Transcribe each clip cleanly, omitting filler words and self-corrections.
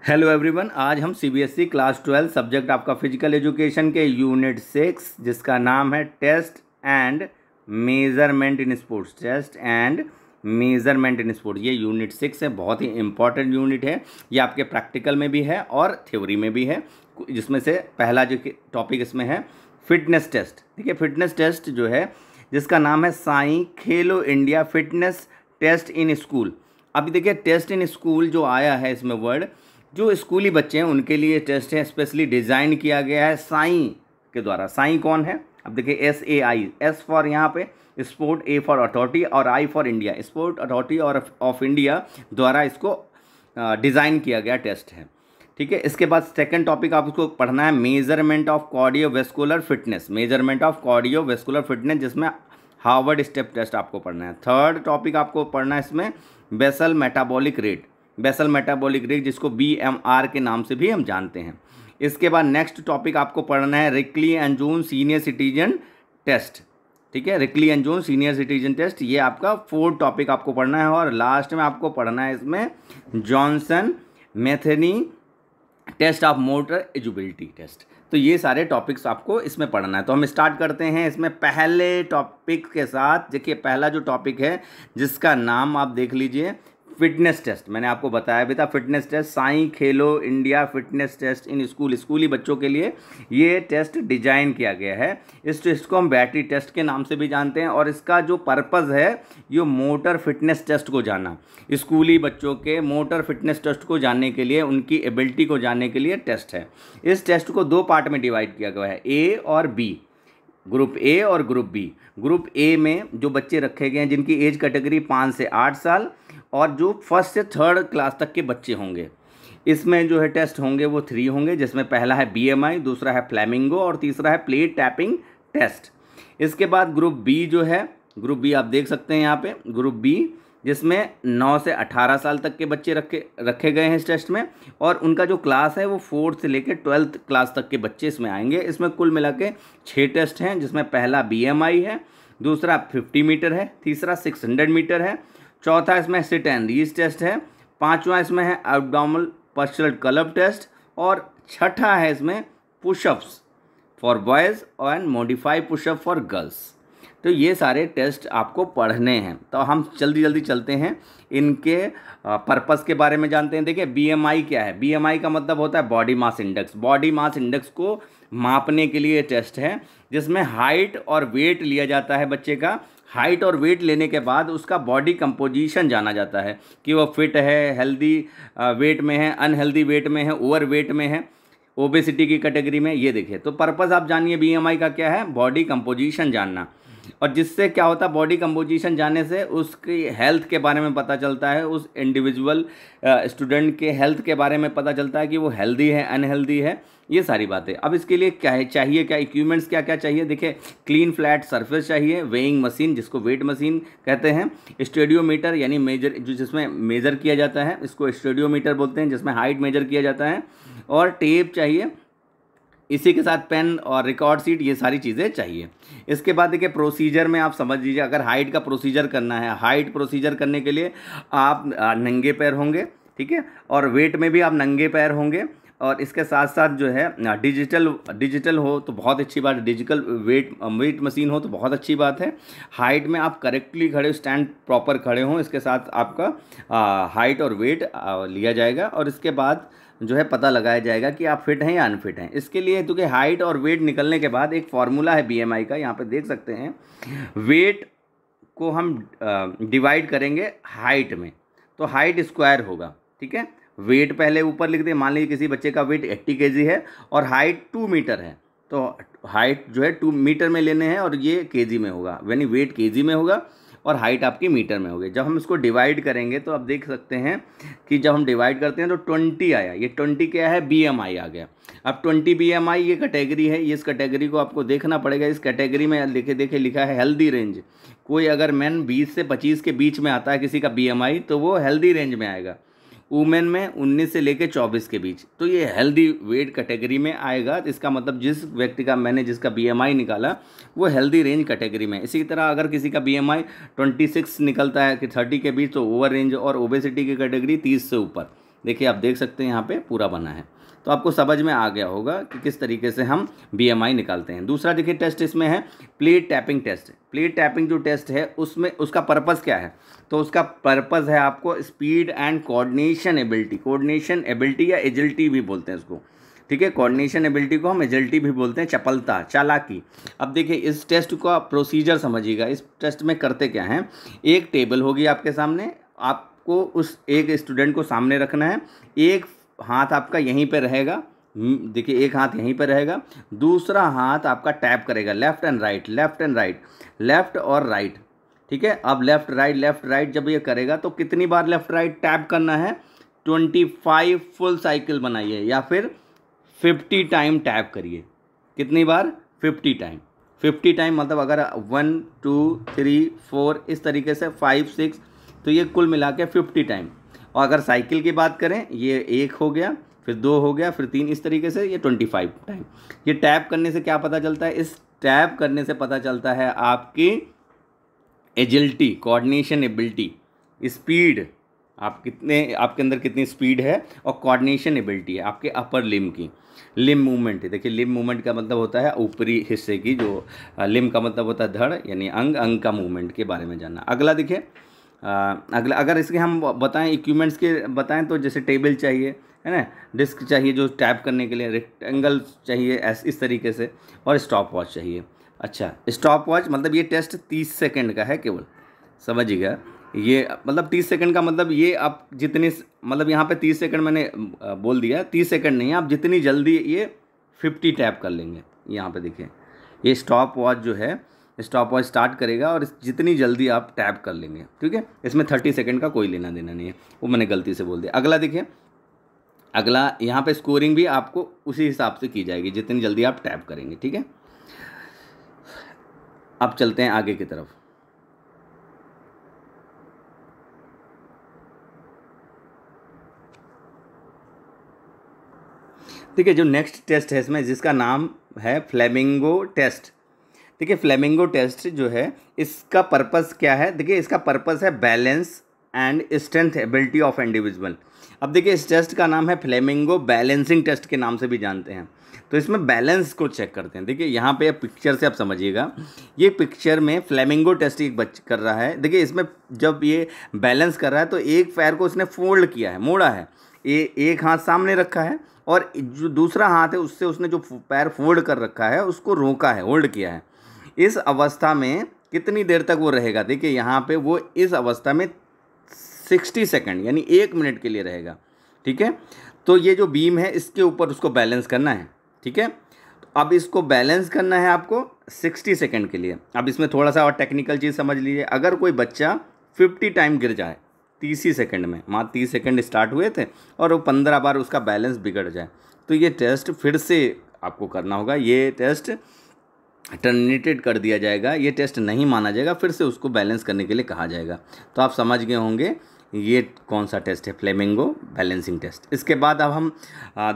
Hello everyone, आज हम CBSE class 12 subject आपका फिजिकल एजुकेशन के यूनिट 6 जिसका नाम है test and measurement in sports. Test and measurement in sports, ये यूनिट 6 है। बहुत ही इंपॉर्टेंट यूनिट है। ये आपके प्रैक्टिकल में भी है और थ्योरी में भी है, जिसमें से पहला जो टॉपिक इसमें है फिटनेस टेस्ट। ठीक है, फिटनेस टेस्ट जो है जिसका नाम है SAI Khelo India fitness test in school. अभी देखिए, टेस्ट इन स्कूल जो आया है इसमें वर्ड, जो स्कूली बच्चे हैं उनके लिए टेस्ट है, स्पेशली डिज़ाइन किया गया है साई के द्वारा। साई कौन है? अब देखिए, SAI, S फॉर यहाँ पे स्पोर्ट, A फॉर अथॉरिटी और I for India, sport authority और ऑफ इंडिया द्वारा इसको डिज़ाइन किया गया टेस्ट है। ठीक है, इसके बाद सेकंड टॉपिक आपको पढ़ना है measurement of cardiovascular fitness. Measurement of cardiovascular fitness, जिसमें हार्वर्ड स्टेप टेस्ट आपको पढ़ना है। थर्ड टॉपिक आपको पढ़ना है इसमें basal metabolic rate. Basal metabolic rate, जिसको BMR के नाम से भी हम जानते हैं। इसके बाद नेक्स्ट टॉपिक आपको पढ़ना है Rikli and Jones senior citizen test. ठीक है, Rikli and Jones senior citizen test, ये आपका फोर्थ टॉपिक आपको पढ़ना है। और लास्ट में आपको पढ़ना है इसमें Johnson Metheny test of motor educability test. तो ये सारे टॉपिक्स आपको इसमें पढ़ना है। तो हम स्टार्ट करते हैं इसमें पहले टॉपिक के साथ। देखिए, पहला जो टॉपिक है जिसका नाम आप देख लीजिए, फिटनेस टेस्ट। मैंने आपको बताया भी था, fitness test SAI Khelo India fitness test in school. स्कूली बच्चों के लिए ये टेस्ट डिजाइन किया गया है। इस टेस्ट को हम बैटरी टेस्ट के नाम से भी जानते हैं, और इसका जो पर्पज़ है ये मोटर फिटनेस टेस्ट को जानना। स्कूली बच्चों के मोटर फिटनेस टेस्ट को जानने के लिए, उनकी एबिलिटी को जानने के लिए टेस्ट है। इस टेस्ट को दो पार्ट में डिवाइड किया गया है, A और B, ग्रुप A और ग्रुप B। ग्रुप A में जो बच्चे रखे गए हैं जिनकी एज कैटेगरी 5 से 8 साल और जो फर्स्ट से थर्ड क्लास तक के बच्चे होंगे, इसमें जो है टेस्ट होंगे वो 3 होंगे, जिसमें पहला है BMI, दूसरा है फ्लेमिंगो और तीसरा है प्लेट टैपिंग टेस्ट। इसके बाद ग्रुप B जो है, ग्रुप B आप देख सकते हैं यहाँ पे, ग्रुप B जिसमें 9 से 18 साल तक के बच्चे रखे गए हैं इस टेस्ट में, और उनका जो क्लास है वो 4th से लेकर 12th क्लास तक के बच्चे इसमें आएंगे। इसमें कुल मिला के 6 टेस्ट हैं, जिसमें पहला BMI है, दूसरा 50 मीटर है, तीसरा 600 मीटर है, चौथा इसमें सिट एंड रीच टेस्ट है, पांचवा इसमें है एब्डोमिनल पोस्चरल क्लब टेस्ट, और छठा है इसमें pushups for boys and modify pushup for girls. तो ये सारे टेस्ट आपको पढ़ने हैं। तो हम जल्दी जल्दी चलते हैं, इनके पर्पस के बारे में जानते हैं। देखिए, BMI क्या है? BMI का मतलब होता है body mass index. Body mass index को मापने के लिए टेस्ट है, जिसमें हाइट और वेट लिया जाता है बच्चे का। हाइट और वेट लेने के बाद उसका बॉडी कंपोजिशन जाना जाता है कि वो फिट है, हेल्दी वेट में है, अनहेल्दी वेट में है, ओवर वेट में है, ओबेसिटी की कैटेगरी में। ये देखिए, तो पर्पज़ आप जानिए BMI का क्या है, बॉडी कंपोजिशन जानना। और जिससे क्या होता है, बॉडी कंपोजिशन जानने से उसकी हेल्थ के बारे में पता चलता है, उस इंडिविजुअल स्टूडेंट के हेल्थ के बारे में पता चलता है कि वो हेल्दी है, अनहेल्दी है, ये सारी बातें। अब इसके लिए क्या है चाहिए, क्या इक्विपमेंट्स क्या क्या चाहिए? देखिए, क्लीन फ्लैट सरफेस चाहिए, वेइंग मशीन जिसको वेट मशीन कहते हैं, स्टेडियोमीटर यानी मेजर, जो जिसमें मेज़र किया जाता है, इसको स्टेडियोमीटर बोलते हैं, जिसमें हाइट मेजर किया जाता है, और टेप चाहिए, इसी के साथ पेन और रिकॉर्ड सीट, ये सारी चीज़ें चाहिए। इसके बाद देखिए, प्रोसीजर में आप समझ लीजिए, अगर हाइट का प्रोसीजर करना है, हाइट प्रोसीजर करने के लिए आप नंगे पैर होंगे, ठीक है, और वेट में भी आप नंगे पैर होंगे। और इसके साथ साथ जो है डिजिटल हो तो बहुत अच्छी बात है, डिजिटल वेट मशीन हो तो बहुत अच्छी बात है। हाइट में आप करेक्टली खड़े, स्टैंड प्रॉपर खड़े हों, इसके साथ आपका हाइट और वेट लिया जाएगा, और इसके बाद जो है पता लगाया जाएगा कि आप फिट हैं या अनफिट हैं। इसके लिए क्योंकि हाइट और वेट निकलने के बाद एक फार्मूला है BMI का, यहाँ पे देख सकते हैं। वेट को हम डिवाइड करेंगे हाइट में, तो हाइट स्क्वायर होगा। ठीक है, वेट पहले ऊपर लिख दें। मान लीजिए किसी बच्चे का वेट 80 kg है और हाइट 2 मीटर है, तो हाइट जो है 2 मीटर में लेने हैं, और ये kg में होगा, यानी वेट kg में होगा और हाइट आपकी मीटर में होगी। जब हम इसको डिवाइड करेंगे तो आप देख सकते हैं कि जब हम डिवाइड करते हैं तो 20 आया। ये 20 क्या है? BMI आ गया। अब 20 BMI ये कैटेगरी है, इस कैटेगरी को आपको देखना पड़ेगा। इस कैटेगरी में देखे लिखा है हेल्दी रेंज। कोई अगर मैन 20 से 25 के बीच में आता है किसी का BMI, तो वो हेल्दी रेंज में आएगा। वुमेन में 19 से लेकर 24 के बीच, तो ये हेल्दी वेट कैटेगरी में आएगा। तो इसका मतलब जिस व्यक्ति का मैंने जिसका BMI निकाला वो हेल्दी रेंज कैटेगरी में। इसी तरह अगर किसी का BMI 26 निकलता है कि 30 के बीच, तो ओवर रेंज और ओबेसिटी की कैटेगरी 30 से ऊपर। देखिए आप देख सकते हैं यहाँ पे पूरा बना है। तो आपको समझ में आ गया होगा कि किस तरीके से हम BMI निकालते हैं। दूसरा देखिए टेस्ट इसमें है plate tapping test. Plate tapping जो टेस्ट है उसमें उसका पर्पज़ क्या है, तो उसका पर्पज़ है आपको speed and coordination ability. Coordination ability या एजिलिटी भी बोलते हैं इसको, ठीक है। कोऑर्डिनेशन एबिलिटी को हम एजिलिटी भी बोलते हैं, चपलता, चालाकी। अब देखिए इस टेस्ट का प्रोसीजर समझिएगा। इस टेस्ट में करते क्या हैं, एक टेबल होगी आपके सामने, आपको उस एक स्टूडेंट को सामने रखना है, एक हाथ आपका यहीं पे रहेगा, देखिए एक हाथ यहीं पे रहेगा, दूसरा हाथ आपका टैप करेगा left and right, left and right, left और राइट, ठीक है। अब लेफ्ट राइट जब ये करेगा तो कितनी बार लेफ्ट राइट टैप करना है, 25 फुल साइकिल बनाइए या फिर 50 टाइम टैप करिए। कितनी बार, 50 टाइम। 50 टाइम मतलब अगर 1 2 3 4 इस तरीके से 5 6, तो ये कुल मिला के 50 टाइम। और अगर साइकिल की बात करें, ये 1 हो गया, फिर 2 हो गया, फिर 3, इस तरीके से ये 25 टाइम। ये टैप करने से क्या पता चलता है, इस टैप करने से पता चलता है आपकी एजिलिटी, कोऑर्डिनेशन एबिलिटी, स्पीड, आपके अंदर कितनी स्पीड है, और कोऑर्डिनेशन एबिलिटी है आपके अपर लिम की। लिम मूवमेंट है, देखिए लिम मूवमेंट का मतलब होता है ऊपरी हिस्से की, जो लिम का मतलब होता है धड़ यानी अंग का मूवमेंट के बारे में जानना। अगला देखिए, अगला अगर इसके हम बताएं इक्विपमेंट्स के बताएं तो जैसे टेबल चाहिए, है ना, डिस्क चाहिए जो टैप करने के लिए, रेक्टेंगल चाहिए इस तरीके से, और स्टॉप वॉच चाहिए। अच्छा, स्टॉप वॉच मतलब ये टेस्ट 30 सेकंड का है केवल, समझिएगा। ये मतलब 30 सेकंड का मतलब ये आप जितनी, मतलब यहाँ पे 30 सेकंड मैंने बोल दिया, 30 सेकंड नहीं, आप जितनी जल्दी ये 50 टैप कर लेंगे। यहाँ पे देखिए ये स्टॉप वॉच जो है, स्टॉप वॉच स्टार्ट करेगा और जितनी जल्दी आप टैप कर लेंगे, ठीक है। इसमें 30 सेकंड का कोई लेना देना नहीं है, वो मैंने गलती से बोल दिया। अगला देखिए, अगला यहाँ पे स्कोरिंग भी आपको उसी हिसाब से की जाएगी जितनी जल्दी आप टैप करेंगे, ठीक है। अब चलते हैं आगे की तरफ। देखिए जो नेक्स्ट टेस्ट है इसमें, जिसका नाम है फ्लेमिंगो टेस्ट। देखिए फ्लेमिंगो टेस्ट जो है इसका पर्पस क्या है, देखिए इसका पर्पस है balance and strength ability of individual. अब देखिए इस टेस्ट का नाम है फ्लेमिंगो बैलेंसिंग टेस्ट के नाम से भी जानते हैं। तो इसमें बैलेंस को चेक करते हैं। देखिए यहाँ पे पिक्चर से आप समझिएगा, ये पिक्चर में फ्लेमिंगो टेस्ट एक बच्चा कर रहा है। देखिए इसमें जब ये बैलेंस कर रहा है तो एक पैर को उसने फोल्ड किया है, मोड़ा है, एक हाथ सामने रखा है, और जो दूसरा हाथ है उससे उसने जो पैर फोल्ड कर रखा है उसको रोका है, होल्ड किया है। इस अवस्था में कितनी देर तक वो रहेगा, देखिए यहाँ पे वो इस अवस्था में 60 सेकंड यानी 1 मिनट के लिए रहेगा, ठीक है। तो ये जो बीम है इसके ऊपर उसको बैलेंस करना है, ठीक है। तो अब इसको बैलेंस करना है आपको 60 सेकंड के लिए। अब इसमें थोड़ा सा और टेक्निकल चीज़ समझ लीजिए, अगर कोई बच्चा 50 टाइम गिर जाए 30 ही सेकंड में, मात्र 30 सेकंड स्टार्ट हुए थे, और वो 15 बार उसका बैलेंस बिगड़ जाए, तो ये टेस्ट फिर से आपको करना होगा। ये टेस्ट टर्मिनेटेड कर दिया जाएगा, ये टेस्ट नहीं माना जाएगा, फिर से उसको बैलेंस करने के लिए कहा जाएगा। तो आप समझ गए होंगे ये कौन सा टेस्ट है, फ्लेमिंगो बैलेंसिंग टेस्ट। इसके बाद अब हम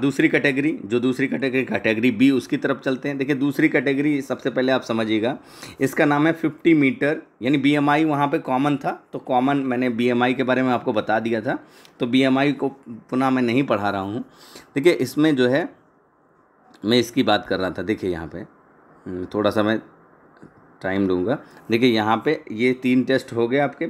दूसरी कैटेगरी बी उसकी तरफ चलते हैं। देखिए दूसरी कैटेगरी सबसे पहले आप समझिएगा, इसका नाम है 50 मीटर, यानी BMI वहाँ पे कॉमन था, तो कॉमन मैंने BMI के बारे में आपको बता दिया था, तो BMI को पुनः मैं नहीं पढ़ा रहा हूँ। देखिए इसमें जो है मैं इसकी बात कर रहा था। देखिए यहाँ पे थोड़ा सा मैं टाइम लूँगा। देखिए यहाँ पे ये 3 टेस्ट हो गए आपके,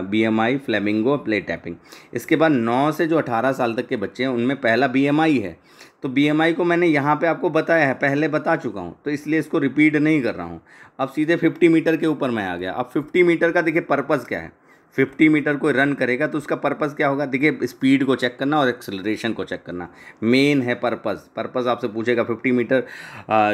BMI, फ्लेमिंगो, प्लेट टैपिंग। इसके बाद 9 से जो 18 साल तक के बच्चे हैं उनमें पहला BMI है। तो BMI को मैंने यहाँ पे आपको बताया है, पहले बता चुका हूँ, तो इसलिए इसको रिपीट नहीं कर रहा हूँ। अब सीधे 50 मीटर के ऊपर मैं आ गया। अब 50 मीटर का देखिए पर्पज़ क्या है, 50 मीटर कोई रन करेगा तो उसका पर्पज़ क्या होगा, देखिए स्पीड को चेक करना और एक्सेलरेशन को चेक करना मेन है पर्पज़ आपसे पूछेगा। 50 मीटर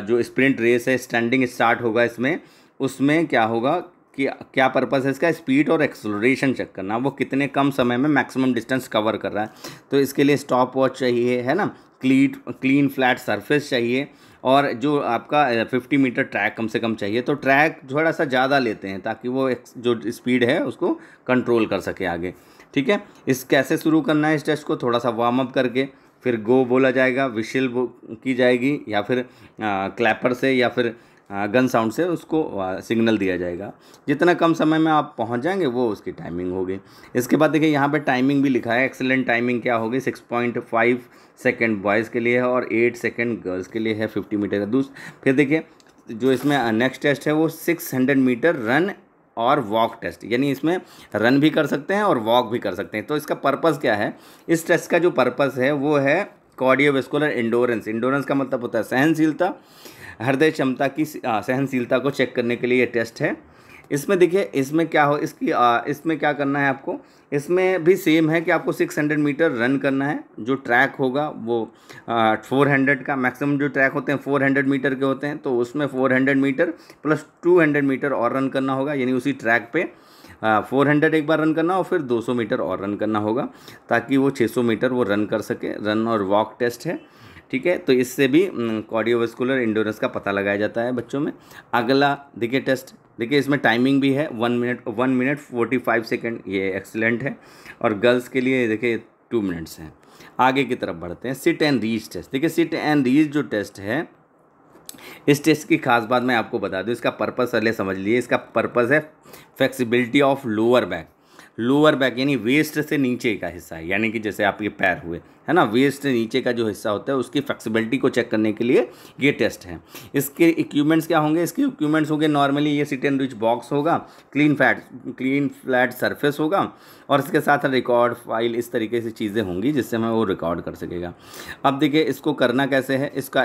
जो स्प्रिंट रेस है, स्टैंडिंग स्टार्ट होगा इसमें, उसमें क्या होगा कि क्या पर्पज़ है इसका, स्पीड और एक्सेलरेशन चेक करना, वो कितने कम समय में मैक्सिमम डिस्टेंस कवर कर रहा है। तो इसके लिए स्टॉप वॉच चाहिए, है ना, क्लीन फ्लैट सरफेस चाहिए, और जो आपका 50 मीटर ट्रैक कम से कम चाहिए। तो ट्रैक थोड़ा सा ज़्यादा लेते हैं ताकि वो जो स्पीड है उसको कंट्रोल कर सके आगे, ठीक है। इस कैसे शुरू करना है इस टेस्ट को, थोड़ा सा वार्म अप करके फिर गो बोला जाएगा, विशिल की जाएगी, या फिर क्लैपर से, या फिर गन साउंड से उसको सिग्नल दिया जाएगा। जितना कम समय में आप पहुंच जाएंगे वो उसकी टाइमिंग होगी। इसके बाद देखिए यहाँ पे टाइमिंग भी लिखा है। एक्सेलेंट टाइमिंग क्या होगी, 6.5 सेकेंड बॉयज़ के लिए है और 8 सेकेंड गर्ल्स के लिए है 50 मीटर का। फिर देखिए जो इसमें नेक्स्ट टेस्ट है वो 600 मीटर रन और वॉक टेस्ट, यानी इसमें रन भी कर सकते हैं और वॉक भी कर सकते हैं। तो इसका पर्पज़ क्या है, इस टेस्ट का जो पर्पज़ है वो है कार्डियोवैस्कुलर इंडोरेंस। इंडोरेंस का मतलब होता है सहनशीलता, हृदय क्षमता की सहनशीलता को चेक करने के लिए ये टेस्ट है। इसमें देखिए इसमें क्या हो, इसमें क्या करना है आपको, इसमें भी सेम है कि आपको 600 मीटर रन करना है। जो ट्रैक होगा वो 400 का, मैक्सिमम जो ट्रैक होते हैं 400 मीटर के होते हैं, तो उसमें 400 मीटर प्लस 200 मीटर और रन करना होगा, यानी उसी ट्रैक पे 400 एक बार रन करना और फिर 200 मीटर और रन करना होगा, ताकि वो 600 मीटर वो रन कर सके। रन और वॉक टेस्ट है, ठीक है। तो इससे भी कार्डियोवैस्कुलर इंडोरेंस का पता लगाया जाता है बच्चों में। अगला देखिए टेस्ट, देखिए इसमें टाइमिंग भी है 1 मिनट 45 सेकेंड, ये एक्सीलेंट है। और गर्ल्स के लिए देखिए 2 मिनट्स हैं। आगे की तरफ बढ़ते हैं, सिट एंड रीच टेस्ट। देखिए सिट एंड रीच जो टेस्ट है, इस टेस्ट की खास बात मैं आपको बता दूं, इसका पर्पस पहले समझ लिए। इसका पर्पस है flexibility of lower back. Lower back यानी वेस्ट से नीचे का हिस्सा है, यानी कि जैसे आपके पैर हुए है ना, वेस्ट से नीचे का जो हिस्सा होता है उसकी फ्लेक्सिबिलिटी को चेक करने के लिए ये टेस्ट है। इसके इक्विपमेंट्स क्या होंगे, इसके इक्विपमेंट्स होंगे नॉर्मली ये सिट एंड रिच बॉक्स होगा, क्लीन फ्लैट सरफेस होगा और इसके साथ रिकॉर्ड फाइल, इस तरीके से चीज़ें होंगी जिससे हमें वो रिकॉर्ड कर सकेगा। अब देखिए इसको करना कैसे है, इसका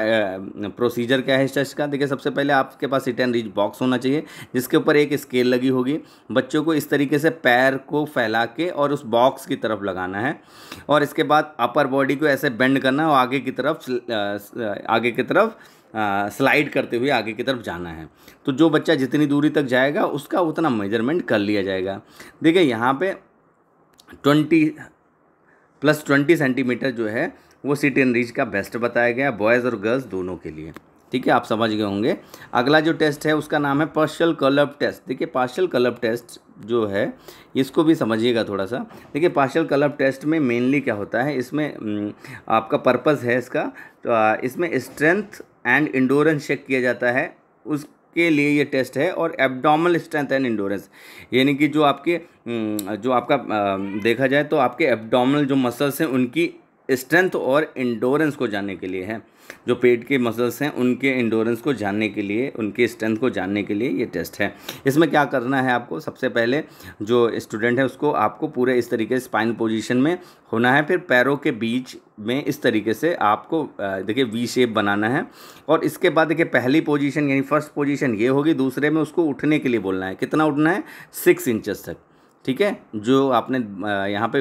प्रोसीजर क्या है इस टेस्ट का। देखिए सबसे पहले आपके पास सिट एंड रिच बॉक्स होना चाहिए जिसके ऊपर एक स्केल लगी होगी। बच्चों को इस तरीके से पैर को फैला के और उस बॉक्स की तरफ लगाना है और इसके बाद अपर बॉडी को ऐसे बेंड करना और आगे की तरफ स्लाइड करते हुए आगे की तरफ जाना है। तो जो बच्चा जितनी दूरी तक जाएगा उसका उतना मेजरमेंट कर लिया जाएगा। देखिए यहाँ पे 20 सेंटीमीटर जो है वो सिट एंड रीच का बेस्ट बताया गया, बॉयज़ और गर्ल्स दोनों के लिए। ठीक है, आप समझ गए होंगे। अगला जो टेस्ट है उसका नाम है पार्शियल कर्व टेस्ट। देखिए पार्शियल कर्व टेस्ट जो है इसको भी समझिएगा थोड़ा सा। देखिए पार्शियल कर्व टेस्ट में मेनली क्या होता है, इसमें आपका पर्पस है इसका, तो इसमें स्ट्रेंथ एंड इंडोरेंस चेक किया जाता है, उसके लिए ये टेस्ट है। और एब्डोमिनल स्ट्रेंथ एंड इंडोरेंस, यानी कि जो आपका देखा जाए तो आपके एब्डोमिनल जो मसल्स हैं उनकी स्ट्रेंथ और इंडोरेंस को जानने के लिए है। जो पेट के मसल्स हैं उनके इंडोरेंस को जानने के लिए, उनके स्ट्रेंथ को जानने के लिए ये टेस्ट है। इसमें क्या करना है आपको, सबसे पहले जो स्टूडेंट है उसको आपको पूरे इस तरीके से स्पाइन पोजीशन में होना है, फिर पैरों के बीच में इस तरीके से आपको देखिए वी शेप बनाना है। और इसके बाद देखिए पहली पोजीशन यानी फर्स्ट पोजीशन ये होगी, दूसरे में उसको उठने के लिए बोलना है। कितना उठना है, 6 इंचेस तक। ठीक है, जो आपने यहाँ पे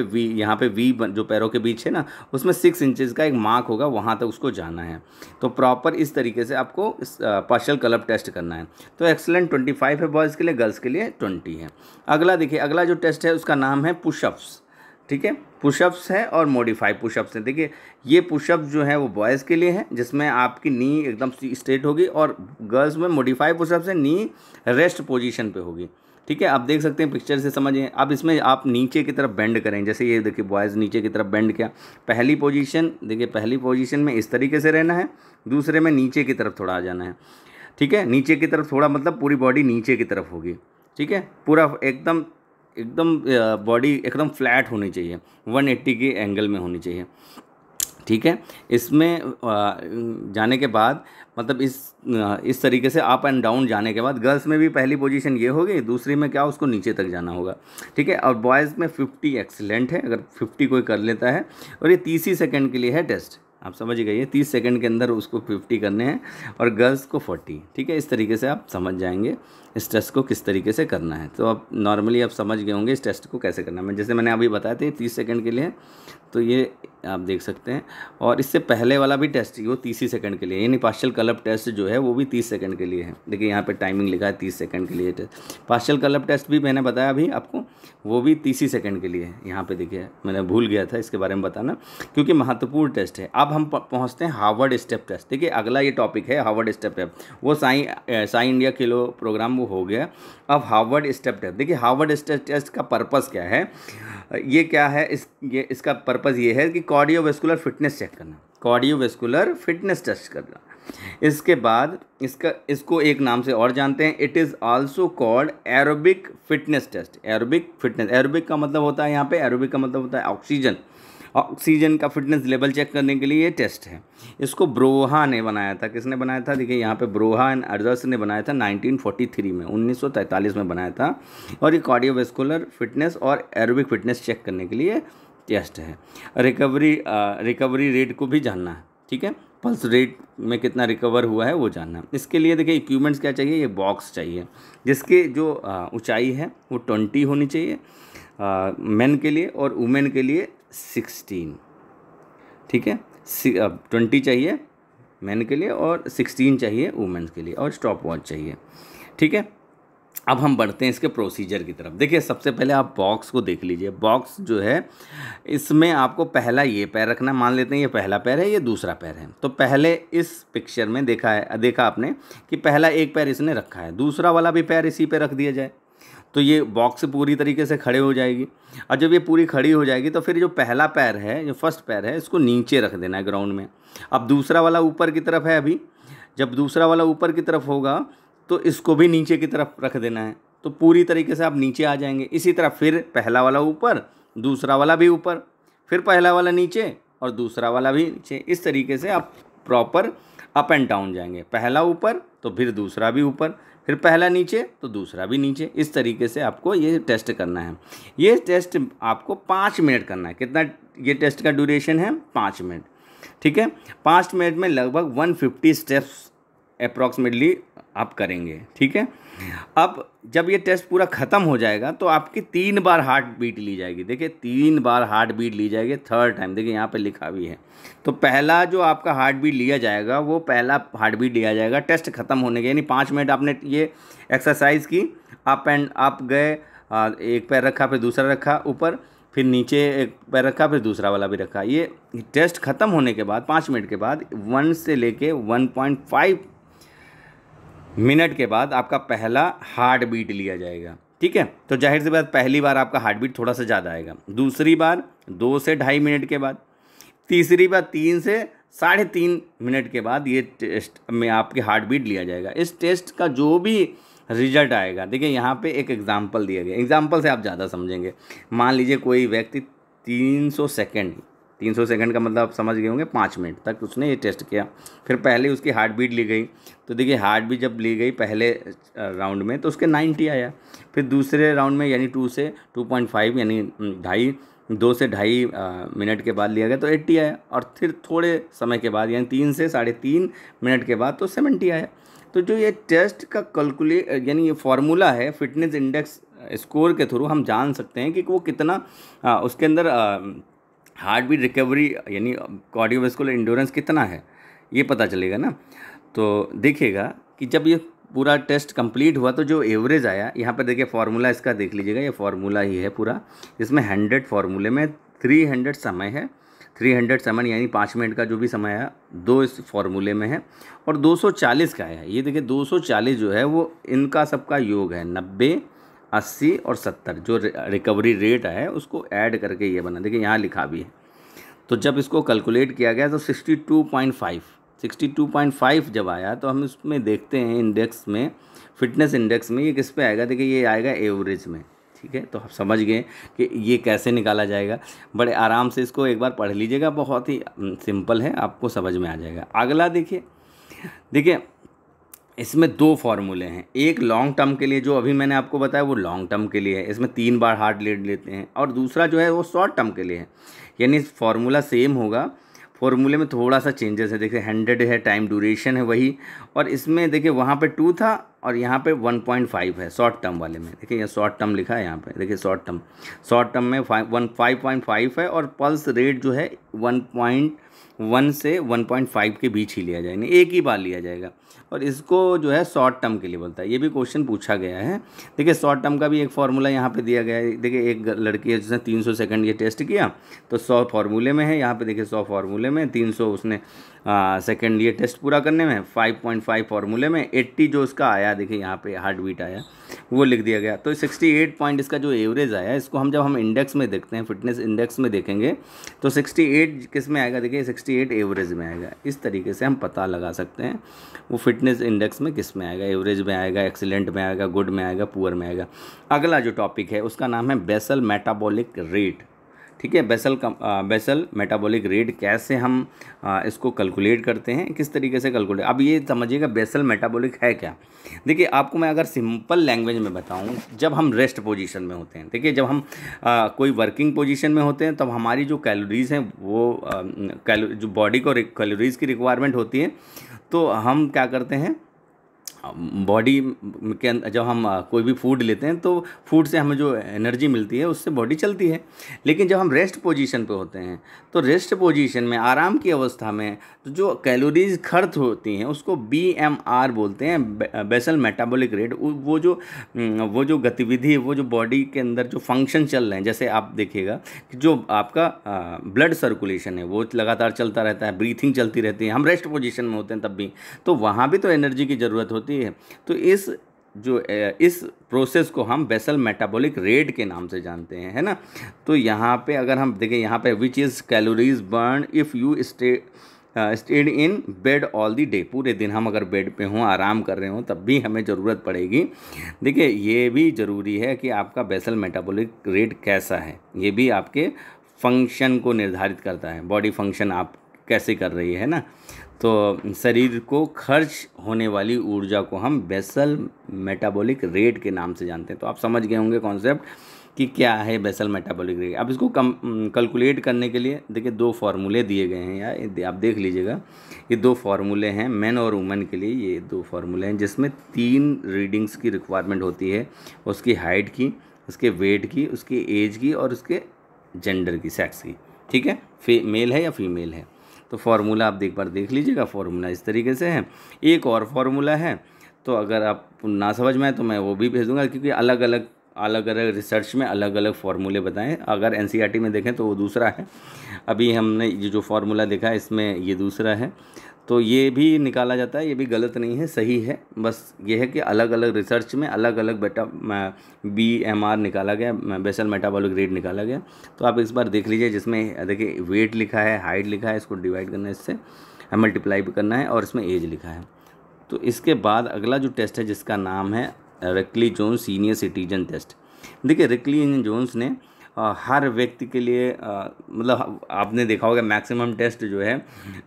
वी जो पैरों के बीच है ना उसमें 6 इंचेस का एक मार्क होगा, वहाँ तक उसको जाना है। तो प्रॉपर इस तरीके से आपको पार्शियल कर्व टेस्ट करना है। तो एक्सेलेंट 25 है बॉयज़ के लिए, गर्ल्स के लिए 20 है। अगला देखिए, अगला जो टेस्ट है उसका नाम है पुशअप्स। ठीक है, पुशअप्स है और मॉडिफाइड पुशअप्स है। देखिए ये पुशअप जो है वो बॉयज़ के लिए है जिसमें आपकी नी एकदम स्ट्रेट होगी, और गर्ल्स में मॉडिफाइड पुशअप्स है, नी रेस्ट पोजीशन पे होगी। ठीक है, आप देख सकते हैं पिक्चर से समझिए। अब इसमें आप नीचे की तरफ बेंड करें, जैसे ये देखिए बॉयज़ नीचे की तरफ बेंड किया। पहली पोजीशन देखिए, पहली पोजीशन में इस तरीके से रहना है, दूसरे में नीचे की तरफ थोड़ा आ जाना है। ठीक है, नीचे की तरफ थोड़ा मतलब पूरी बॉडी नीचे की तरफ होगी। ठीक है, पूरा एकदम बॉडी एकदम फ्लैट होनी चाहिए, 180 के एंगल में होनी चाहिए। ठीक है, इसमें जाने के बाद मतलब इस तरीके से अप एंड डाउन जाने के बाद गर्ल्स में भी पहली पोजीशन ये होगी, दूसरी में क्या उसको नीचे तक जाना होगा। ठीक है, और बॉयज़ में 50 एक्सीलेंट है, अगर 50 कोई कर लेता है। और ये 30 ही सेकंड के लिए है टेस्ट, आप समझ गए, 30 सेकंड के अंदर उसको 50 करने हैं और गर्ल्स को 40। ठीक है, इस तरीके से आप समझ जाएंगे इस टेस्ट को किस तरीके से करना है। तो अब नॉर्मली आप समझ गए होंगे इस टेस्ट को कैसे करना है। जैसे मैंने अभी बताया था 30 सेकंड के लिए, तो ये आप देख सकते हैं। और इससे पहले वाला भी टेस्ट वो 30 ही सेकंड के लिए, यानी पार्शियल कर्व टेस्ट जो है वो भी 30 सेकंड के लिए है। देखिए यहाँ पे टाइमिंग लिखा है 30 सेकंड के लिए टेस्ट। पार्शियल कर्व टेस्ट भी मैंने बताया अभी आपको, वो भी 30 ही सेकंड के लिए है। यहाँ पे देखिए मैंने भूल गया था इसके बारे में बताना, क्योंकि महत्वपूर्ण टेस्ट है। अब हम पहुँचते हैं हार्वर्ड स्टेप टेस्ट। देखिए अगला ये टॉपिक है हार्वर्ड स्टेप टेस्ट। वो साई इंडिया खेलो प्रोग्राम वो हो गया। अब हार्वर्ड स्टेप टेस्ट, देखिए हार्वर्ड स्टेप टेस्ट का पर्पज़ क्या है, ये क्या है, इसका पर्पज़ ये है कि कार्डियोवैस्कुलर फिटनेस चेक करना, कार्डियोवैस्कुलर फिटनेस टेस्ट करना। इसके बाद इसको एक नाम से और जानते हैं, it is also called aerobic fitness test. Aerobic fitness, aerobic का मतलब होता है यहाँ पे, एरोबिक का मतलब होता है ऑक्सीजन, ऑक्सीजन का फिटनेस लेवल चेक करने के लिए ये टेस्ट है। इसको ब्रोहा ने बनाया था। किसने बनाया था? देखिए यहाँ पे ब्रोहा एंड अदर्स ने बनाया था 1943 में, 1943 में बनाया था। और ये कार्डियोवैस्कुलर फिटनेस और एरोबिक फिटनेस चेक करने के लिए टेस्ट है। रिकवरी रेट को भी जानना है, ठीक है, पल्स रेट में कितना रिकवर हुआ है वो जानना है। इसके लिए देखिए इक्विपमेंट्स क्या चाहिए, ये बॉक्स चाहिए जिसकी जो ऊंचाई है वो 20 होनी चाहिए मेन के लिए, और वुमेन के लिए 16, ठीक है। 20 चाहिए मेन के लिए और 16 चाहिए वुमेन्स के लिए, और स्टॉप वॉच चाहिए, ठीक है। अब हम बढ़ते हैं इसके प्रोसीजर की तरफ। देखिए सबसे पहले आप बॉक्स को देख लीजिए। बॉक्स जो है इसमें आपको पहला ये पैर रखना, मान लेते हैं ये पहला पैर है, ये दूसरा पैर है। तो पहले इस पिक्चर में देखा आपने कि पहला एक पैर इसने रखा है, दूसरा वाला भी पैर इसी पे रख दिया जाए तो ये बॉक्स पूरी तरीके से खड़े हो जाएगी। और जब ये पूरी खड़ी हो जाएगी तो फिर जो पहला पैर है, जो फर्स्ट पैर है, इसको नीचे रख देना है ग्राउंड में। अब दूसरा वाला ऊपर की तरफ है, अभी जब दूसरा वाला ऊपर की तरफ होगा तो इसको भी नीचे की तरफ रख देना है, तो पूरी तरीके से आप नीचे आ जाएंगे। इसी तरह फिर पहला वाला ऊपर, दूसरा वाला भी ऊपर, फिर पहला वाला नीचे और दूसरा वाला भी नीचे। इस तरीके से आप प्रॉपर अप एंड डाउन जाएंगे, पहला ऊपर तो फिर दूसरा भी ऊपर, फिर पहला नीचे तो दूसरा भी नीचे। इस तरीके से आपको ये टेस्ट करना है। ये टेस्ट आपको 5 मिनट करना है। कितना ये टेस्ट का ड्यूरेशन है? 5 मिनट, ठीक है। 5 मिनट में लगभग 150 स्टेप्स अप्रॉक्सीमेटली आप करेंगे, ठीक है। अब जब ये टेस्ट पूरा ख़त्म हो जाएगा तो आपकी 3 बार हार्ट बीट ली जाएगी। देखिए 3 बार हार्ट बीट ली जाएगी, थर्ड टाइम, देखिए यहाँ पे लिखा भी है। तो पहला जो आपका हार्ट बीट लिया जाएगा वो पहला हार्ट बीट लिया जाएगा टेस्ट ख़त्म होने के, यानी 5 मिनट आपने ये एक्सरसाइज की, अप एंड अप गए, एक पैर रखा फिर दूसरा रखा ऊपर, फिर नीचे एक पैर रखा फिर दूसरा वाला भी रखा। ये टेस्ट ख़त्म होने के बाद 5 मिनट के बाद 1 से लेके 1.5 मिनट के बाद आपका पहला हार्ट बीट लिया जाएगा, ठीक है। तो जाहिर सी बात पहली बार आपका हार्ट बीट थोड़ा सा ज़्यादा आएगा, दूसरी बार 2 से 2.5 मिनट के बाद, तीसरी बार 3 से 3.5 मिनट के बाद ये टेस्ट में आपके हार्ट बीट लिया जाएगा। इस टेस्ट का जो भी रिजल्ट आएगा, देखिए यहाँ पे एक एग्जांपल दिया गया, एग्जांपल से आप ज़्यादा समझेंगे। मान लीजिए कोई व्यक्ति 300 सेकंड का मतलब आप समझ गए होंगे, 5 मिनट तक उसने ये टेस्ट किया। फिर पहले उसकी हार्ट बीट ली गई, तो देखिए हार्ट बीट जब ली गई पहले राउंड में तो उसके 90 आया। फिर दूसरे राउंड में यानी 2 से 2.5 यानी 2 से 2.5 मिनट के बाद लिया गया तो 80 आया। और फिर थोड़े समय के बाद यानी 3 से 3.5 मिनट के बाद तो 70 आया। तो जो ये टेस्ट का यानी ये फार्मूला है फिटनेस इंडेक्स स्कोर के थ्रू हम जान सकते हैं कि वो कितना उसके अंदर हार्ट बीट रिकवरी यानी कार्डियोवैस्कुलर इंड्योरेंस कितना है, ये पता चलेगा ना। तो देखिएगा कि जब ये पूरा टेस्ट कंप्लीट हुआ तो जो एवरेज आया, यहाँ पर देखिए फार्मूला इसका देख लीजिएगा, ये फार्मूला ही है पूरा। इसमें 100 फार्मूले में 300 समय है, 300 समय यानी 5 मिनट का जो भी समय है 2 इस फार्मूले में है, और 240 का है। ये देखिए 240 जो है वो इनका सबका योग है, 90, 80 और 70 जो रिकवरी रेट है उसको ऐड करके ये बना। देखिए यहाँ लिखा भी है। तो जब इसको कैलकुलेट किया गया तो 62.5 जब आया तो हम इसमें देखते हैं इंडेक्स में, फिटनेस इंडेक्स में ये किस पे आएगा। देखिए ये आएगा एवरेज में, ठीक है। तो आप समझ गए कि ये कैसे निकाला जाएगा। बड़े आराम से इसको एक बार पढ़ लीजिएगा, बहुत ही सिंपल है, आपको समझ में आ जाएगा। अगला देखिए इसमें 2 फार्मूले हैं, एक लॉन्ग टर्म के लिए जो अभी मैंने आपको बताया वो लॉन्ग टर्म के लिए है, इसमें 3 बार हार्ट रेट लेते हैं, और दूसरा जो है वो शॉर्ट टर्म के लिए है। यानी फार्मूला सेम होगा, फार्मूले में थोड़ा सा चेंजेस है। देखिए 100 है, टाइम ड्यूरेशन है वही, और इसमें देखिए वहाँ पे 2 था और यहाँ पे 1.5 है शॉर्ट टर्म वाले में। देखिए ये शॉर्ट टर्म लिखा है यहाँ पे, देखिए शॉर्ट टर्म में 5.5 है, और पल्स रेट जो है 1.1 से 1.5 के बीच ही लिया जाएगा, यानी एक ही बार लिया जाएगा। और इसको जो है शॉर्ट टर्म के लिए बोलता है, ये भी क्वेश्चन पूछा गया है। देखिए शॉर्ट टर्म का भी एक फार्मूला यहाँ पे दिया गया है। देखिए एक लड़की है जिसने 300 सेकंड ये टेस्ट किया तो 100 फार्मूले में है, यहाँ पे देखिए 100 फार्मूले में, 300 उसने सेकंड ये टेस्ट पूरा करने में, 5.5 फार्मूले में, 80 जो उसका आया, देखिए यहाँ पे हार्ट बीट आया, वो लिख दिया गया। तो 68 पॉइंट इसका जो एवरेज आया, इसको हम जब हम इंडेक्स में देखते हैं, फिटनेस इंडेक्स में देखेंगे तो 68 किस में आएगा, देखिए 68 एवरेज में आएगा। इस तरीके से हम पता लगा सकते हैं वो फिटनेस इंडेक्स में किस में आएगा, एवरेज में आएगा, एक्सीलेंट में आएगा, गुड में आएगा, पुअर में आएगा। अगला जो टॉपिक है उसका नाम है बेसल मेटाबॉलिक रेट। ठीक है, बेसल मेटाबॉलिक रेट कैसे हम इसको कैलकुलेट करते हैं, किस तरीके से कैलकुलेट। अब ये समझिएगा बेसल मेटाबॉलिक है क्या। देखिए आपको मैं अगर सिंपल लैंग्वेज में बताऊं, जब हम रेस्ट पोजीशन में होते हैं, देखिए जब हम कोई वर्किंग पोजीशन में होते हैं तब हमारी जो कैलोरीज़ हैं वो जो बॉडी को कैलोरीज़ की रिक्वायरमेंट होती है, तो हम क्या करते हैं बॉडी के अंदर जब हम कोई भी फूड लेते हैं तो फूड से हमें जो एनर्जी मिलती है उससे बॉडी चलती है। लेकिन जब हम रेस्ट पोजीशन पे होते हैं तो रेस्ट पोजीशन में, आराम की अवस्था में, तो जो कैलोरीज खर्च होती हैं उसको BMR बोलते हैं, बेसल मेटाबॉलिक रेट। वो जो गतिविधि है, वो जो बॉडी के अंदर जो फंक्शन चल रहे हैं, जैसे आप देखिएगा कि जो आपका ब्लड सर्कुलेशन है वो लगातार चलता रहता है, ब्रीथिंग चलती रहती है, हम रेस्ट पोजीशन में होते हैं तब भी, तो वहाँ भी तो एनर्जी की ज़रूरत होती है। तो इस प्रोसेस को हम बेसल मेटाबॉलिक रेट के नाम से जानते हैं, है ना। तो यहाँ पे अगर हम देखें, यहाँ पे which is calories burn if you stayed in bed all the day, पूरे दिन हम अगर बेड पे हों, आराम कर रहे हों, तब भी हमें ज़रूरत पड़ेगी। देखिए ये भी ज़रूरी है कि आपका बेसल मेटाबॉलिक रेट कैसा है, ये भी आपके फंक्शन को निर्धारित करता है, बॉडी फंक्शन आप कैसे कर रही है ना। तो शरीर को खर्च होने वाली ऊर्जा को हम बेसल मेटाबॉलिक रेट के नाम से जानते हैं। तो आप समझ गए होंगे कॉन्सेप्ट कि क्या है बेसल मेटाबॉलिक रेट। अब इसको कैलकुलेट करने के लिए देखिए 2 फार्मूले दिए गए हैं, यार आप देख लीजिएगा, ये 2 फार्मूले हैं मेन और वुमेन के लिए। ये 2 फार्मूले हैं जिसमें 3 रीडिंग्स की रिक्वायरमेंट होती है, उसकी हाइट की, उसके वेट की, उसकी एज की और उसके जेंडर की, सेक्स की। ठीक है, मेल है या फीमेल है। तो फार्मूला आप एक बार देख लीजिएगा, फार्मूला इस तरीके से है। एक और फार्मूला है, तो अगर आप ना समझ में आए तो मैं वो भी भेज दूंगा, क्योंकि अलग अलग रिसर्च में अलग अलग फार्मूले बताएं। अगर NCERT में देखें तो वो दूसरा है, अभी हमने ये जो फार्मूला देखा है इसमें ये दूसरा है। तो ये भी निकाला जाता है, ये भी गलत नहीं है, सही है। बस ये है कि अलग अलग रिसर्च में अलग अलग BMR निकाला गया, बेसल मेटाबॉलिक रेट निकाला गया। तो आप इस बार देख लीजिए, जिसमें देखिए वेट लिखा है, हाइट लिखा है, इसको डिवाइड करना है, इससे मल्टीप्लाई भी करना है, और इसमें एज लिखा है। तो इसके बाद अगला जो टेस्ट है जिसका नाम है Rikli Jones senior citizen test. देखिए रिकली जोन्स ने हर व्यक्ति के लिए मतलब आपने देखा होगा मैक्सिमम टेस्ट जो है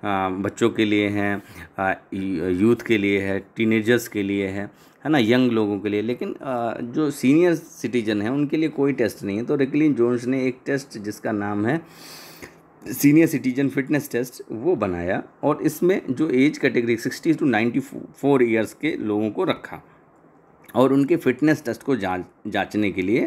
बच्चों के लिए हैं, यूथ के लिए है, टीनेजर्स के लिए है ना, यंग लोगों के लिए। लेकिन जो सीनियर सिटीजन हैं उनके लिए कोई टेस्ट नहीं है। तो रिकली जोन्स ने एक टेस्ट जिसका नाम है सीनियर सिटीजन फिटनेस टेस्ट वो बनाया, और इसमें जो एज कैटेगरी 60 to 94 ईयर्स के लोगों को रखा, और उनके फिटनेस टेस्ट को जांचने के लिए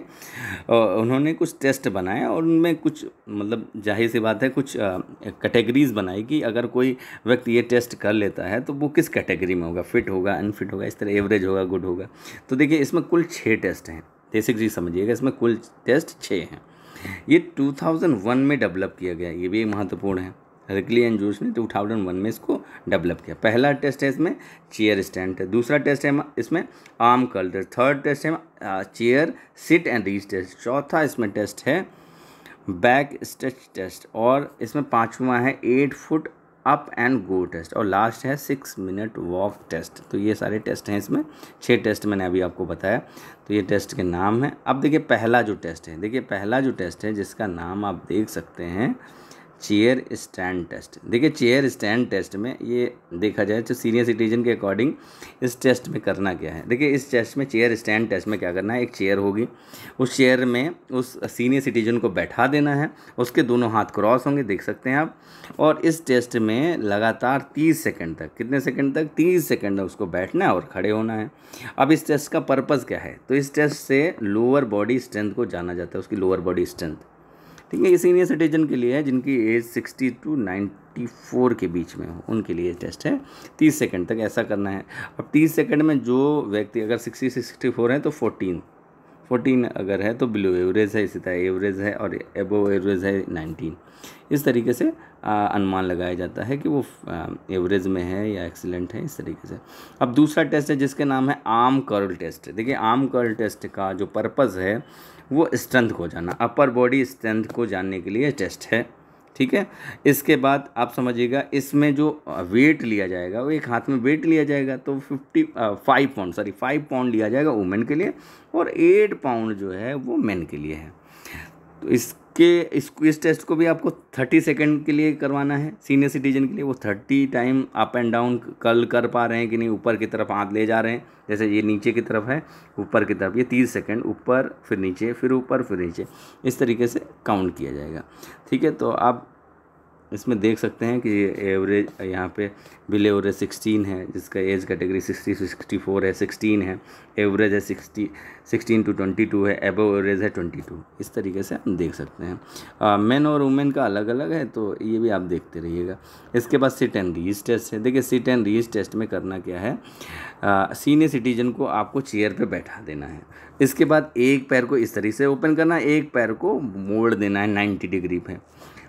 उन्होंने कुछ टेस्ट बनाए, और उनमें कुछ मतलब जाहिर सी बात है कुछ कैटेगरीज बनाई कि अगर कोई व्यक्ति ये टेस्ट कर लेता है तो वो किस कैटेगरी में होगा, फिट होगा, अनफिट होगा, इस तरह एवरेज होगा, गुड होगा। तो देखिए इसमें कुल 6 टेस्ट हैं, बेसिक चीज़ समझिएगा, इसमें कुल टेस्ट 6 हैं। ये 2001 में डेवलप किया गया, ये भी महत्वपूर्ण है। रिकली एंड जोन्स ने 2001 में इसको डेवलप किया। पहला टेस्ट है इसमें चेयर स्टैंड है, दूसरा टेस्ट है इसमें arm curl test, third test है chair sit and reach test, चौथा इसमें टेस्ट है बैक स्ट्रेच टेस्ट, और इसमें 5वां है 8 foot up and go test, और लास्ट है 6 मिनट वॉक टेस्ट। तो ये सारे टेस्ट हैं, इसमें 6 टेस्ट मैंने अभी आपको बताया। तो ये टेस्ट के नाम है। अब देखिए पहला जो टेस्ट है, देखिए पहला जो टेस्ट है जिसका नाम आप देख सकते हैं चेयर स्टैंड टेस्ट। देखिए चेयर स्टैंड टेस्ट में ये देखा जाए तो सीनियर सिटीजन के अकॉर्डिंग इस टेस्ट में करना क्या है। देखिए इस टेस्ट में, चेयर स्टैंड टेस्ट में क्या करना है, एक चेयर होगी, उस चेयर में उस सीनियर सिटीजन को बैठा देना है, उसके दोनों हाथ क्रॉस होंगे, देख सकते हैं आप। और इस टेस्ट में लगातार 30 सेकंड तक, कितने सेकंड तक, 30 सेकंड तक उसको बैठना है और खड़े होना है। अब इस टेस्ट का पर्पज़ क्या है, तो इस टेस्ट से लोअर बॉडी स्ट्रेंथ को जाना जाता है, उसकी लोअर बॉडी स्ट्रेंथ। ठीक है, ये सीनियर सिटीजन के लिए है जिनकी एज 60 to 94 के बीच में हो, उनके लिए टेस्ट है। 30 सेकंड तक ऐसा करना है। अब 30 सेकंड में जो व्यक्ति अगर 60 से 64 है तो 14 अगर है तो बिलो एवरेज है, इसी तरह एवरेज है और एबो एवरेज है 19। इस तरीके से अनुमान लगाया जाता है कि वो एवरेज में है या एक्सीलेंट है, इस तरीके से। अब दूसरा टेस्ट है जिसके नाम है आर्म कर्ल टेस्ट। देखिए आर्म कर्ल टेस्ट का जो पर्पज़ है वो स्ट्रेंथ को जानना, अपर बॉडी स्ट्रेंथ को जानने के लिए टेस्ट है, ठीक है। इसके बाद आप समझिएगा इसमें जो वेट लिया जाएगा, वो एक हाथ में वेट लिया जाएगा तो 5 पाउंड लिया जाएगा वुमेन के लिए और 8 पाउंड जो है वो मेन के लिए है। तो इस टेस्ट को भी आपको 30 सेकंड के लिए करवाना है। सीनियर सिटीजन के लिए वो 30 time up and down curl कर पा रहे हैं कि नहीं, ऊपर की तरफ हाथ ले जा रहे हैं, जैसे ये नीचे की तरफ है ऊपर की तरफ, ये 30 सेकंड ऊपर फिर नीचे फिर ऊपर फिर नीचे, इस तरीके से काउंट किया जाएगा, ठीक है। तो आप इसमें देख सकते हैं कि एवरेज यहाँ पे बिलो एवरेज 16 है, जिसका एज कैटेगरी 60 से 64 है, 16 है, एवरेज है 16 to 22 है, एबव एवरेज है 22। इस तरीके से हम देख सकते हैं। मेन और वुमेन का अलग अलग है, तो ये भी आप देखते रहिएगा। इसके बाद सिट एंड रीच टेस्ट है। देखिए सिट एंड रीच टेस्ट में करना क्या है, सीनियर सिटीजन को आपको चेयर पे बैठा देना है। इसके बाद एक पैर को इस तरीके से ओपन करना है, एक पैर को मोड़ देना है 90 डिग्री पे।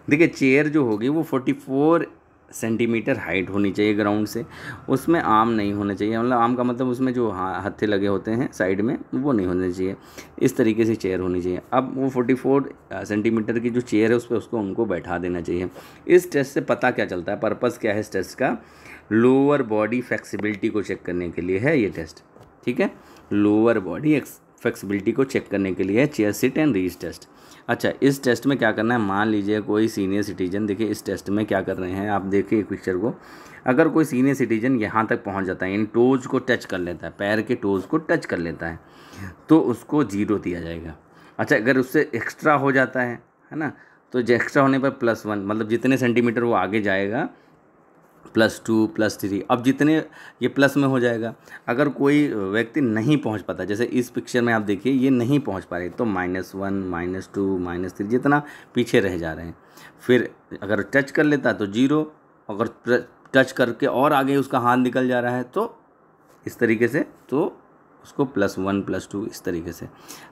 देखिए चेयर जो होगी वो 44 सेंटीमीटर हाइट होनी चाहिए ग्राउंड से, उसमें आर्म नहीं होने चाहिए, मतलब आर्म का मतलब उसमें जो हत्थे लगे होते हैं साइड में वो नहीं होने चाहिए, इस तरीके से चेयर होनी चाहिए। अब वो 44 सेंटीमीटर की जो चेयर है उस पर उसको उनको बैठा देना चाहिए। इस टेस्ट से पता क्या चलता है, पर्पज़ क्या है इस टेस्ट का, लोअर बॉडी फ्लेक्सिबिलिटी को चेक करने के लिए है ये टेस्ट, ठीक है। लोअर बॉडी फ्लेक्सिबिलिटी को चेक करने के लिए है chair sit and reach test. अच्छा, इस टेस्ट में क्या करना है, मान लीजिए कोई सीनियर सिटीजन, देखिए इस टेस्ट में क्या कर रहे हैं आप देखिए एक पिक्चर को, अगर कोई सीनियर सिटीजन यहाँ तक पहुँच जाता है, यानी टोज़ को टच कर लेता है, पैर के टोज़ को टच कर लेता है, तो उसको 0 दिया जाएगा। अच्छा, अगर उससे एक्स्ट्रा हो जाता है ना, तो एक्स्ट्रा होने पर +1, मतलब जितने सेंटीमीटर वो आगे जाएगा +2 +3, अब जितने ये प्लस में हो जाएगा। अगर कोई व्यक्ति नहीं पहुंच पाता, जैसे इस पिक्चर में आप देखिए ये नहीं पहुंच पा रहे, तो -1 -2 -3 जितना पीछे रह जा रहे हैं। फिर अगर टच कर लेता तो 0, अगर टच करके और आगे उसका हाथ निकल जा रहा है तो इस तरीके से, तो उसको +1 +2 इस तरीके से।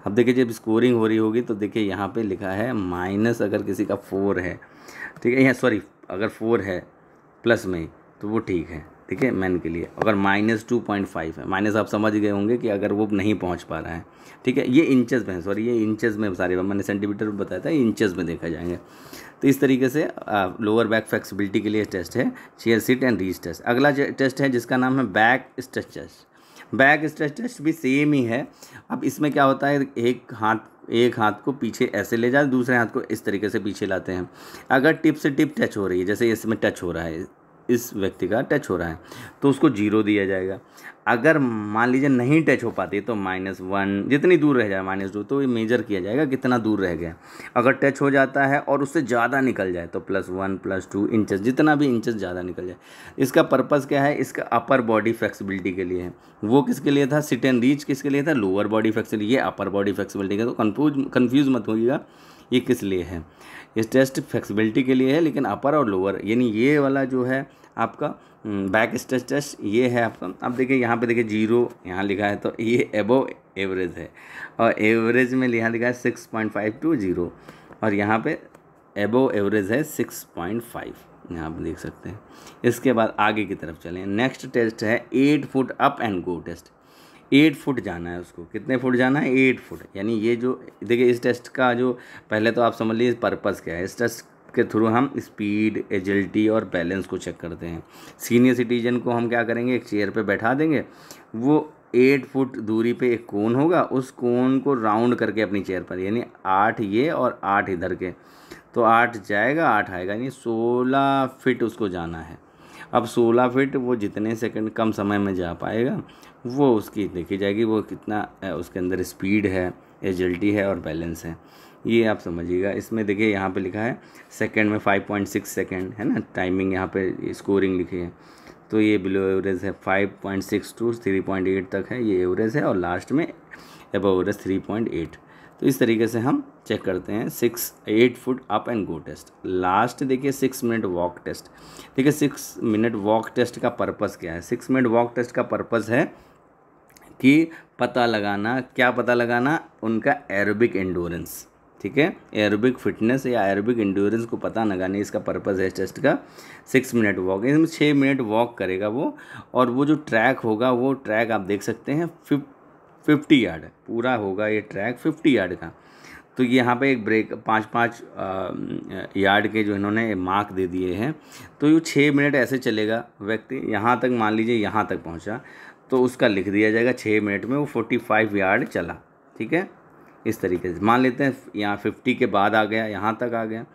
अब देखिए जब स्कोरिंग हो रही होगी तो देखिए यहाँ पे लिखा है माइनस, अगर किसी का 4 है, ठीक है, यहाँ सॉरी अगर 4 है प्लस में तो वो ठीक है, ठीक है मैन के लिए। अगर -2.5 है, माइनस आप समझ गए होंगे कि अगर वो नहीं पहुंच पा रहा है, ठीक है। ये इंचेस में है, सॉरी ये इंचेस में, सारे मैंने सेंटीमीटर में बताया था, इंचेस में देखा जाएंगे। तो इस तरीके से लोअर बैक फ्लेक्सिबिलिटी के लिए टेस्ट है chair sit and reach test. अगला टेस्ट है जिसका नाम है back stretch test. Back stretch test भी सेम ही है। अब इसमें क्या होता है, एक हाथ को पीछे ऐसे ले जाते, दूसरे हाथ को इस तरीके से पीछे लाते हैं। अगर टिप से टिप टच हो रही है, जैसे इसमें टच हो रहा है, इस व्यक्ति का टच हो रहा है, तो उसको 0 दिया जाएगा। अगर मान लीजिए नहीं टच हो पाती तो -1, जितनी दूर रह जाए -2, तो ये मेजर किया जाएगा कितना दूर रह गया। अगर टच हो जाता है और उससे ज़्यादा निकल जाए तो +1 +2 इंचेस, जितना भी इंचेस ज़्यादा निकल जाए। इसका पर्पज़ क्या है, इसका अपर बॉडी फ्लेक्सिबिलिटी के लिए है। वो किसके लिए था, सिट एंड रीच किसके लिए था, लोअर बॉडी फ्लेक्सिबिलिटी, ये अपर बॉडी फ्लेक्सिबिलिटी का। तो कन्फ्यूज मत होइएगा ये किस लिए है। इस टेस्ट फ्लेक्सिबिलिटी के लिए है, लेकिन अपर और लोअर, यानी ये वाला जो है आपका बैक स्ट्रेच टेस्ट ये है आपका। अब देखिए यहाँ पे देखिए 0 यहाँ लिखा है, तो ये एबव एवरेज है, और एवरेज में यहाँ लिखा है 6.5 to 0, और यहाँ पे एबव एवरेज है 6.5, यहाँ पे देख सकते हैं। इसके बाद आगे की तरफ चलें, नेक्स्ट टेस्ट है 8 foot up and go test. 8 foot जाना है उसको, कितने फुट जाना है, 8 फुट। यानी ये जो देखिए इस टेस्ट का जो पहले तो आप समझ लीजिए पर्पज़ क्या है। इस टेस्ट के थ्रू हम स्पीड, एजिलिटी और बैलेंस को चेक करते हैं। सीनियर सिटीजन को हम क्या करेंगे, एक चेयर पे बैठा देंगे, वो 8 फुट दूरी पे एक कोन होगा, उस कोन को राउंड करके अपनी चेयर पर, यानी 8 ये और 8 इधर के, तो 8 जाएगा 8 आएगा, यानी 16 फीट उसको जाना है। अब 16 फीट वो जितने सेकंड कम समय में जा पाएगा वो उसकी देखी जाएगी, वो कितना उसके अंदर स्पीड है, एजिलिटी है और बैलेंस है, ये आप समझिएगा। इसमें देखिए यहाँ पे लिखा है सेकंड में 5.6 सेकंड है ना, टाइमिंग यहाँ पे स्कोरिंग लिखी है, तो ये बिलो एवरेज है। 5.6 to 3.8 तक है ये एवरेज है, और लास्ट में एबव एवरेज 3.8। तो इस तरीके से हम चेक करते हैं 8 foot up and go test. Last देखिए 6 मिनट वॉक टेस्ट। देखिए 6 मिनट वॉक टेस्ट का पर्पज़ क्या है, 6 मिनट वॉक टेस्ट का पर्पज़ है कि पता लगाना, क्या पता लगाना, उनका एरोबिक एंडोरेंस, ठीक है, एरोबिक फिटनेस या एरोबिक एंडोरेंस को पता लगाने इसका पर्पज़ है इस टेस्ट का। 6 मिनट वॉक, इसमें 6 मिनट वॉक करेगा वो, और वो जो ट्रैक होगा वो ट्रैक आप देख सकते हैं 50 यार्ड पूरा होगा ये ट्रैक 50 यार्ड का। तो यहाँ पे एक ब्रेक 5-5 यार्ड के जो इन्होंने मार्क दे दिए हैं। तो ये 6 मिनट ऐसे चलेगा व्यक्ति, यहाँ तक मान लीजिए यहाँ तक पहुँचा तो उसका लिख दिया जाएगा 6 मिनट में वो 45 यार्ड चला, ठीक है। इस तरीके से मान लेते हैं यहाँ 50 के बाद आ गया, यहाँ तक आ गया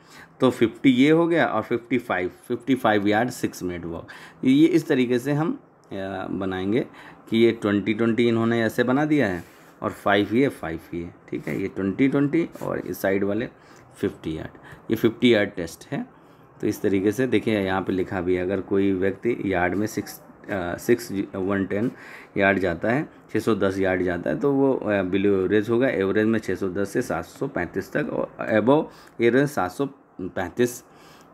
तो 50 ये हो गया और 55 यार्ड 6 मिनट वॉक। ये इस तरीके से हम बनाएंगे कि ये 20-20 इन्होंने ऐसे बना दिया है और 5 ये, ठीक है, ये 20-20 और इस साइड वाले 50 यार्ड, ये 50 यार्ड टेस्ट है। तो इस तरीके से देखिए यहाँ पे लिखा भी है, अगर कोई व्यक्ति यार्ड में 110 यार्ड जाता है, 610 यार्ड जाता है तो वो बिलो एवरेज होगा। एवरेज में 610 से 735 तक और एबव एवरेज 735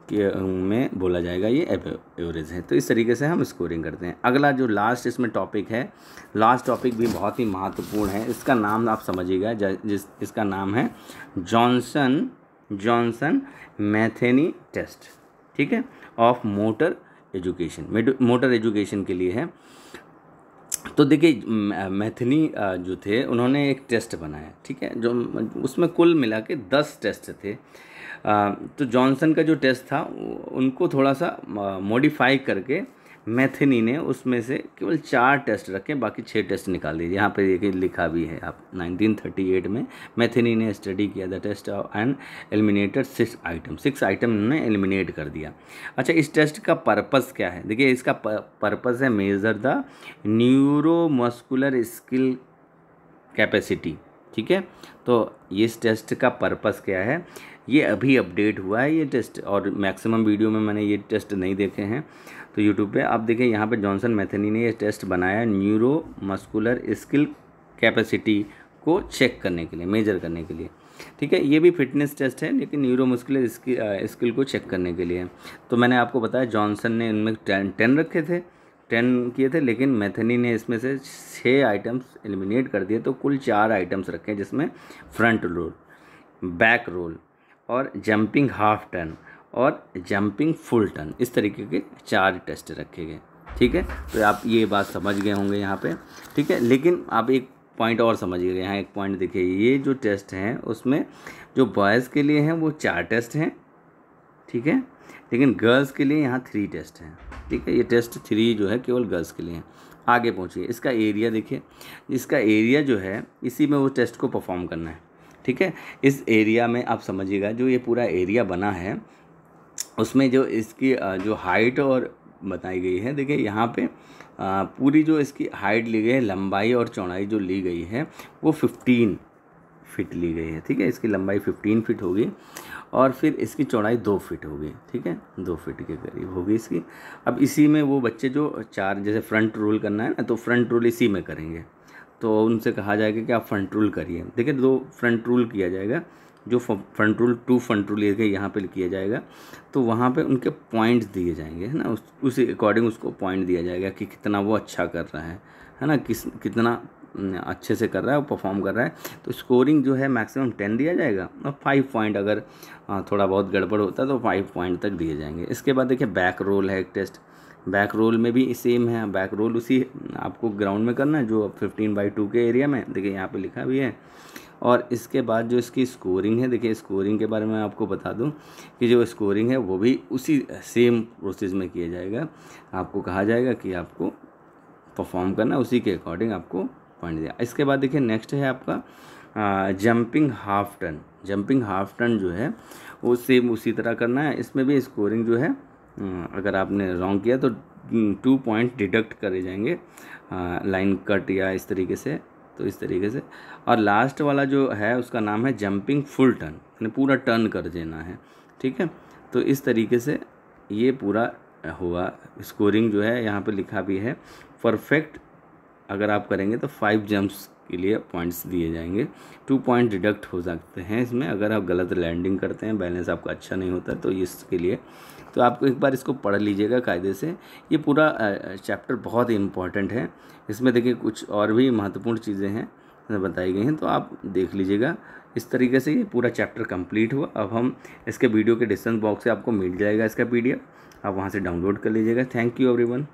के में बोला जाएगा ये एवरेज है। तो इस तरीके से हम स्कोरिंग करते हैं। अगला जो लास्ट इसमें टॉपिक है, लास्ट टॉपिक भी बहुत ही महत्वपूर्ण है, इसका नाम आप समझिएगा, इसका नाम है जॉनसन मैथनी टेस्ट, ठीक है, ऑफ मोटर एजुकेशन के लिए है। तो देखिए मैथनी जो थे उन्होंने एक टेस्ट बनाया, ठीक है, जो उसमें कुल मिला के 10 टेस्ट थे। तो जॉनसन का जो टेस्ट था उनको थोड़ा सा मॉडिफाई करके मैथनी ने उसमें से केवल 4 टेस्ट रखे, बाकी 6 टेस्ट निकाल दीजिए। यहाँ पे देखिए लिखा भी है आप 1938 में मैथनी ने स्टडी किया the test and eliminated 6 item उन्होंने एलिमिनेट कर दिया। अच्छा, इस टेस्ट का पर्पस क्या है? देखिए इसका पर्पस है measure the neuromuscular skill capacity, ठीक है। तो इस टेस्ट का पर्पस क्या है, ये अभी अपडेट हुआ है ये टेस्ट, और मैक्सिमम वीडियो में मैंने ये टेस्ट नहीं देखे हैं। तो यूट्यूब पे आप देखें, यहाँ पे जॉनसन मैथनी ने ये टेस्ट बनाया न्यूरो मस्कुलर स्किल कैपेसिटी को चेक करने के लिए, मेजर करने के लिए, ठीक है। ये भी फिटनेस टेस्ट है लेकिन न्यूरो मस्कुलर स्किल को चेक करने के लिए। तो मैंने आपको बताया जॉनसन ने इनमें 10 रखे थे, 10 किए थे, लेकिन मैथनी ने इसमें से 6 आइटम्स एलिमिनेट कर दिए। तो कुल 4 आइटम्स रखे जिसमें फ्रंट रोल, बैक रोल और जंपिंग हाफ टर्न और जंपिंग फुल टर्न, इस तरीके के 4 टेस्ट रखे गए, ठीक है। तो आप ये बात समझ गए होंगे यहाँ पे, ठीक है। लेकिन आप एक पॉइंट और समझिएगा, यहाँ एक पॉइंट देखिए, ये जो टेस्ट हैं उसमें जो बॉयज़ के लिए हैं वो 4 टेस्ट हैं, ठीक है, लेकिन गर्ल्स के लिए यहाँ 3 टेस्ट हैं, ठीक है। ये टेस्ट 3 जो है केवल गर्ल्स के लिए हैं। आगे पहुँचिए, इसका एरिया देखिए, इसका एरिया जो है इसी में वो टेस्ट को परफॉर्म करना है, ठीक है। इस एरिया में आप समझिएगा, जो ये पूरा एरिया बना है उसमें जो इसकी जो हाइट और बताई गई है, देखिए यहाँ पे पूरी जो इसकी हाइट ली गई है, लंबाई और चौड़ाई जो ली गई है वो 15 फीट ली गई है, ठीक है। इसकी लंबाई 15 फीट होगी और फिर इसकी चौड़ाई 2 फीट होगी, ठीक है, 2 फीट के करीब होगी इसकी। अब इसी में वो बच्चे जो 4 जैसे फ्रंट रोल करना है ना, तो फ्रंट रोल इसी में करेंगे, तो उनसे कहा जाएगा कि आप फ्रंट रोल करिए। देखिए 2 फ्रंट रोल किया जाएगा, जो फ्रंट रोल 2 फ्रंट रोल यहाँ पे किया जाएगा, तो वहाँ पे उनके पॉइंट्स दिए जाएंगे, है ना, उसी अकॉर्डिंग उसको पॉइंट दिया जाएगा कि कितना वो अच्छा कर रहा है ना, कितना अच्छे से कर रहा है, वो परफॉर्म कर रहा है। तो स्कोरिंग जो है मैक्सिमम 10 दिया जाएगा और 5 पॉइंट अगर थोड़ा बहुत गड़बड़ होता है तो 5 पॉइंट तक दिए जाएंगे। इसके बाद देखिए बैक रोल है एक टेस्ट, बैक रोल में भी सेम है, बैक रोल उसी आपको ग्राउंड में करना है जो 15/2 के एरिया में, देखिए यहाँ पे लिखा भी है। और इसके बाद जो इसकी स्कोरिंग है, देखिए स्कोरिंग के बारे में आपको बता दूं कि जो स्कोरिंग है वो भी उसी सेम प्रोसेस में किया जाएगा। आपको कहा जाएगा कि आपको परफॉर्म करना, उसी के अकॉर्डिंग आपको पॉइंट दिया। इसके बाद देखिए नेक्स्ट है आपका jumping half turn. Jumping half turn जो है वो सेम उसी तरह करना है। इसमें भी स्कोरिंग जो है अगर आपने रॉन्ग किया तो 2 पॉइंट डिडक्ट करे जाएंगे, लाइन कट या इस तरीके से, तो इस तरीके से। और लास्ट वाला जो है उसका नाम है जंपिंग फुल टर्न, यानी पूरा टर्न कर देना है, ठीक है। तो इस तरीके से ये पूरा हुआ। स्कोरिंग जो है यहाँ पे लिखा भी है परफेक्ट, अगर आप करेंगे तो 5 जंप्स के लिए पॉइंट्स दिए जाएंगे। 2 पॉइंट डिडक्ट हो सकते हैं इसमें अगर आप गलत लैंडिंग करते हैं, बैलेंस आपका अच्छा नहीं होता तो इसके लिए तो आपको एक बार इसको पढ़ लीजिएगा कायदे से। ये पूरा चैप्टर बहुत ही इम्पॉर्टेंट है। इसमें देखिए कुछ और भी महत्वपूर्ण चीज़ें हैं बताई गई हैं, तो आप देख लीजिएगा। इस तरीके से ये पूरा चैप्टर कंप्लीट हुआ। अब हम इसके वीडियो के डिस्क्रिप्शन बॉक्स से आपको मिल जाएगा इसका PDF, आप वहाँ से डाउनलोड कर लीजिएगा। Thank you everyone.